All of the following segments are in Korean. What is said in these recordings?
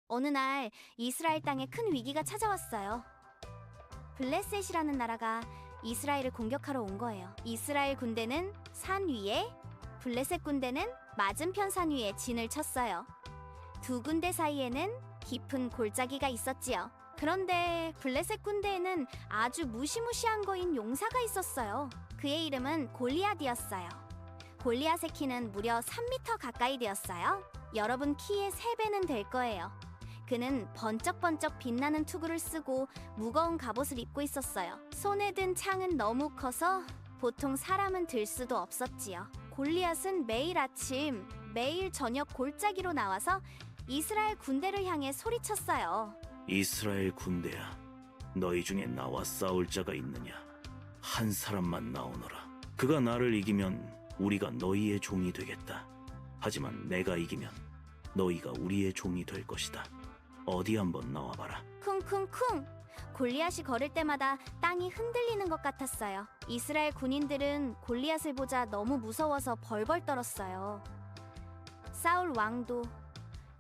어느 날 이스라엘 땅에 큰 위기가 찾아왔어요. 블레셋이라는 나라가 이스라엘을 공격하러 온 거예요. 이스라엘 군대는 산 위에, 블레셋 군대는 맞은편 산 위에 진을 쳤어요. 두 군대 사이에는 깊은 골짜기가 있었지요. 그런데 블레셋 군대에는 아주 무시무시한 거인 용사가 있었어요. 그의 이름은 골리앗이었어요. 골리앗의 키는 무려 3m 가까이 되었어요. 여러분 키의 3배는 될 거예요. 그는 번쩍번쩍 빛나는 투구를 쓰고 무거운 갑옷을 입고 있었어요. 손에 든 창은 너무 커서 보통 사람은 들 수도 없었지요. 골리앗은 매일 아침, 매일 저녁 골짜기로 나와서 이스라엘 군대를 향해 소리쳤어요. 이스라엘 군대야, 너희 중에 나와 싸울 자가 있느냐? 한 사람만 나오너라. 그가 나를 이기면 우리가 너희의 종이 되겠다. 하지만 내가 이기면 너희가 우리의 종이 될 것이다. 어디 한번 나와봐라. 쿵쿵쿵! 골리앗이 걸을 때마다 땅이 흔들리는 것 같았어요. 이스라엘 군인들은 골리앗을 보자 너무 무서워서 벌벌 떨었어요. 사울 왕도,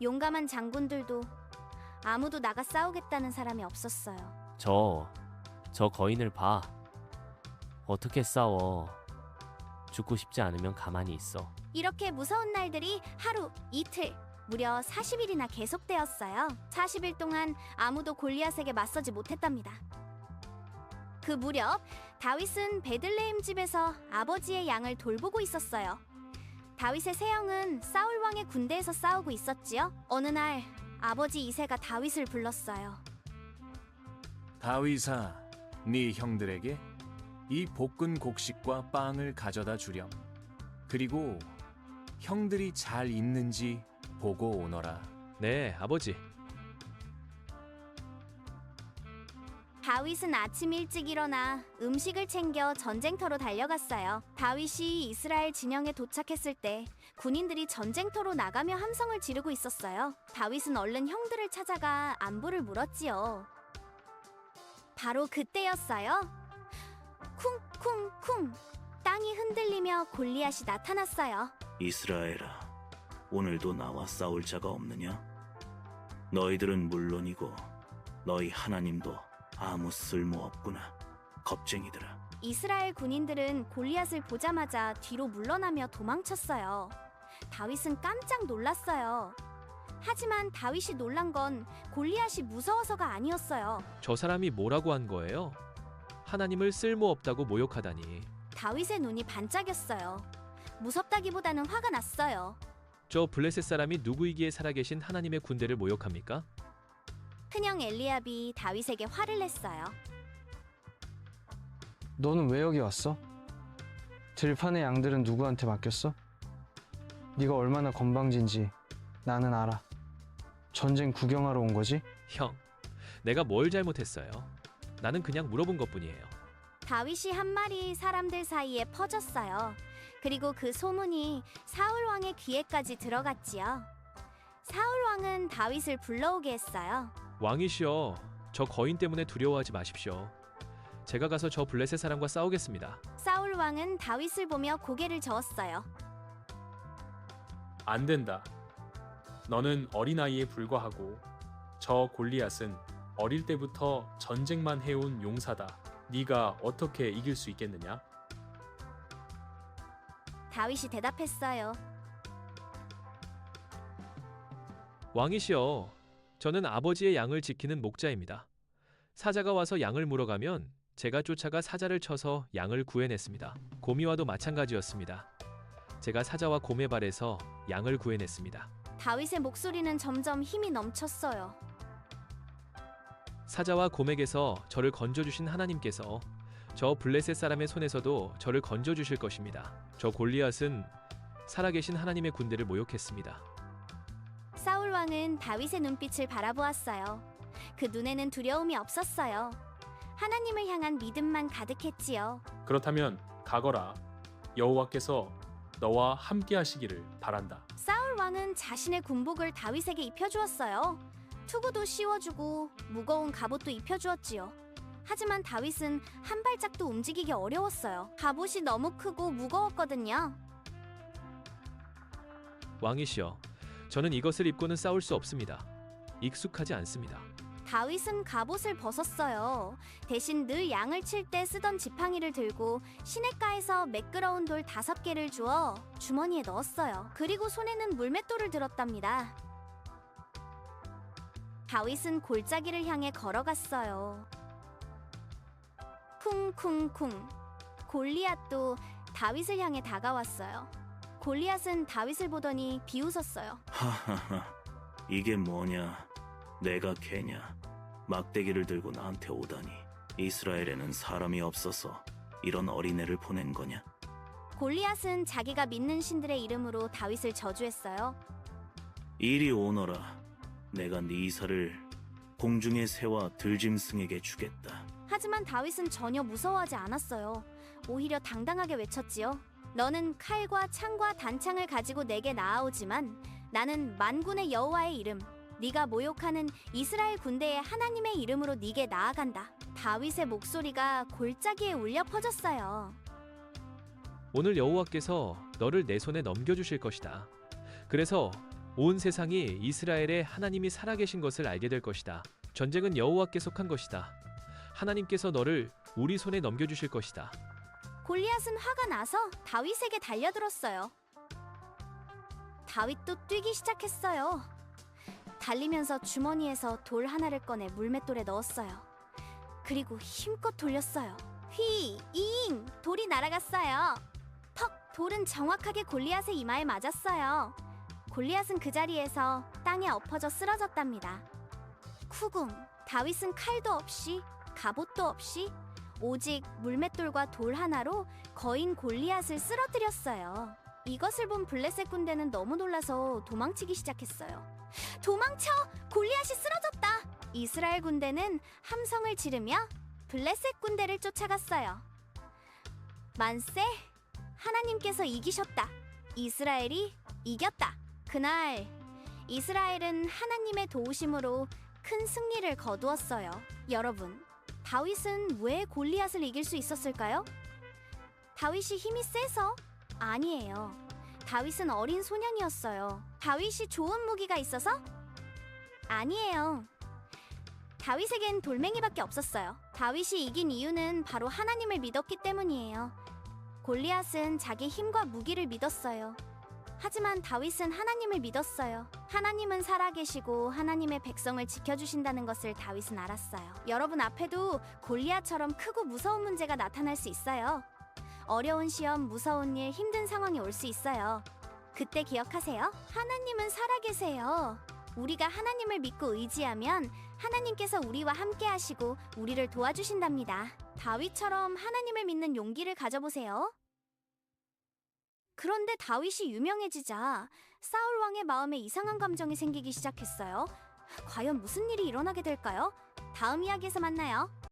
용감한 장군들도 아무도 나가 싸우겠다는 사람이 없었어요. 저 거인을 봐. 어떻게 싸워? 죽고 싶지 않으면 가만히 있어. 이렇게 무서운 날들이 하루, 이틀, 무려 40일이나 계속되었어요. 40일 동안 아무도 골리앗에게 맞서지 못했답니다. 그 무렵 다윗은 베들레헴 집에서 아버지의 양을 돌보고 있었어요. 다윗의 세형은 사울 왕의 군대에서 싸우고 있었지요. 어느 날 아버지 이새가 다윗을 불렀어요. 다윗아, 네 형들에게 이 볶은 곡식과 빵을 가져다 주렴. 그리고 형들이 잘 있는지 보고 오너라. 네, 아버지. 다윗은 아침 일찍 일어나 음식을 챙겨 전쟁터로 달려갔어요. 다윗이 이스라엘 진영에 도착했을 때 군인들이 전쟁터로 나가며 함성을 지르고 있었어요. 다윗은 얼른 형들을 찾아가 안부를 물었지요. 바로 그때였어요. 쿵쿵쿵! 땅이 흔들리며 골리앗이 나타났어요. 이스라엘아, 오늘도 나와 싸울 자가 없느냐? 너희들은 물론이고 너희 하나님도 아무 쓸모없구나. 겁쟁이들아. 이스라엘 군인들은 골리앗을 보자마자 뒤로 물러나며 도망쳤어요. 다윗은 깜짝 놀랐어요. 하지만 다윗이 놀란 건 골리앗이 무서워서가 아니었어요. 저 사람이 뭐라고 한 거예요? 하나님을 쓸모없다고 모욕하다니. 다윗의 눈이 반짝였어요. 무섭다기보다는 화가 났어요. 저 블레셋 사람이 누구이기에 살아계신 하나님의 군대를 모욕합니까? 큰형 엘리압이 다윗에게 화를 냈어요. 너는 왜 여기 왔어? 들판의 양들은 누구한테 맡겼어? 네가 얼마나 건방진지 나는 알아. 전쟁 구경하러 온 거지? 형, 내가 뭘 잘못했어요? 나는 그냥 물어본 것뿐이에요. 다윗이 한 말이 사람들 사이에 퍼졌어요. 그리고 그 소문이 사울 왕의 귀에까지 들어갔지요. 사울 왕은 다윗을 불러오게 했어요. 왕이시여, 저 거인 때문에 두려워하지 마십시오. 제가 가서 저 블레셋 사람과 싸우겠습니다. 사울 왕은 다윗을 보며 고개를 저었어요. 안 된다. 너는 어린아이에 불과하고 저 골리앗은 어릴 때부터 전쟁만 해온 용사다. 네가 어떻게 이길 수 있겠느냐? 다윗이 대답했어요. 왕이시여, 저는 아버지의 양을 지키는 목자입니다. 사자가 와서 양을 물어가면 제가 쫓아가 사자를 쳐서 양을 구해냈습니다. 곰이와도 마찬가지였습니다. 제가 사자와 곰의 발에서 양을 구해냈습니다. 다윗의 목소리는 점점 힘이 넘쳤어요. 사자와 곰에게서 저를 건져주신 하나님께서 저 블레셋 사람의 손에서도 저를 건져주실 것입니다. 저 골리앗은 살아계신 하나님의 군대를 모욕했습니다. 사울 왕은 다윗의 눈빛을 바라보았어요. 그 눈에는 두려움이 없었어요. 하나님을 향한 믿음만 가득했지요. 그렇다면 가거라. 여호와께서 너와 함께 하시기를 바란다. 사울 왕은 자신의 군복을 다윗에게 입혀주었어요. 투구도 씌워주고 무거운 갑옷도 입혀주었지요. 하지만 다윗은 한 발짝도 움직이기 어려웠어요. 갑옷이 너무 크고 무거웠거든요. 왕이시여, 저는 이것을 입고는 싸울 수 없습니다. 익숙하지 않습니다. 다윗은 갑옷을 벗었어요. 대신 늘 양을 칠 때 쓰던 지팡이를 들고 시냇가에서 매끄러운 돌 5개를 주워 주머니에 넣었어요. 그리고 손에는 물맷돌을 들었답니다. 다윗은 골짜기를 향해 걸어갔어요. 쿵쿵쿵. 골리앗도 다윗을 향해 다가왔어요. 골리앗은 다윗을 보더니 비웃었어요. 하하하, 이게 뭐냐? 내가 개냐? 막대기를 들고 나한테 오다니. 이스라엘에는 사람이 없어서 이런 어린애를 보낸 거냐? 골리앗은 자기가 믿는 신들의 이름으로 다윗을 저주했어요. 이리 오너라. 내가 네 이사를 공중의 새와 들짐승에게 주겠다. 하지만 다윗은 전혀 무서워하지 않았어요. 오히려 당당하게 외쳤지요. 너는 칼과 창과 단창을 가지고 내게 나아오지만 나는 만군의 여호와의 이름, 네가 모욕하는 이스라엘 군대의 하나님의 이름으로 네게 나아간다. 다윗의 목소리가 골짜기에 울려 퍼졌어요. 오늘 여호와께서 너를 내 손에 넘겨주실 것이다. 그래서 온 세상이 이스라엘의 하나님이 살아계신 것을 알게 될 것이다. 전쟁은 여호와께 속한 것이다. 하나님께서 너를 우리 손에 넘겨주실 것이다. 골리앗은 화가 나서 다윗에게 달려들었어요. 다윗도 뛰기 시작했어요. 달리면서 주머니에서 돌 하나를 꺼내 물맷돌에 넣었어요. 그리고 힘껏 돌렸어요. 휘잉! 돌이 날아갔어요. 퍽! 돌은 정확하게 골리앗의 이마에 맞았어요. 골리앗은 그 자리에서 땅에 엎어져 쓰러졌답니다. 쿠궁! 다윗은 칼도 없이 갑옷도 없이 오직 물맷돌과 돌 하나로 거인 골리앗을 쓰러뜨렸어요. 이것을 본 블레셋 군대는 너무 놀라서 도망치기 시작했어요. 도망쳐! 골리앗이 쓰러졌다! 이스라엘 군대는 함성을 지르며 블레셋 군대를 쫓아갔어요. 만세! 하나님께서 이기셨다. 이스라엘이 이겼다. 그날 이스라엘은 하나님의 도우심으로 큰 승리를 거두었어요. 여러분, 다윗은 왜 골리앗을 이길 수 있었을까요? 다윗이 힘이 세서? 아니에요. 다윗은 어린 소년이었어요. 다윗이 좋은 무기가 있어서? 아니에요. 다윗에겐 돌멩이밖에 없었어요. 다윗이 이긴 이유는 바로 하나님을 믿었기 때문이에요. 골리앗은 자기 힘과 무기를 믿었어요. 하지만 다윗은 하나님을 믿었어요. 하나님은 살아계시고 하나님의 백성을 지켜주신다는 것을 다윗은 알았어요. 여러분 앞에도 골리앗처럼 크고 무서운 문제가 나타날 수 있어요. 어려운 시험, 무서운 일, 힘든 상황이 올 수 있어요. 그때 기억하세요. 하나님은 살아계세요. 우리가 하나님을 믿고 의지하면 하나님께서 우리와 함께 하시고 우리를 도와주신답니다. 다윗처럼 하나님을 믿는 용기를 가져보세요. 그런데 다윗이 유명해지자 사울 왕의 마음에 이상한 감정이 생기기 시작했어요. 과연 무슨 일이 일어나게 될까요? 다음 이야기에서 만나요.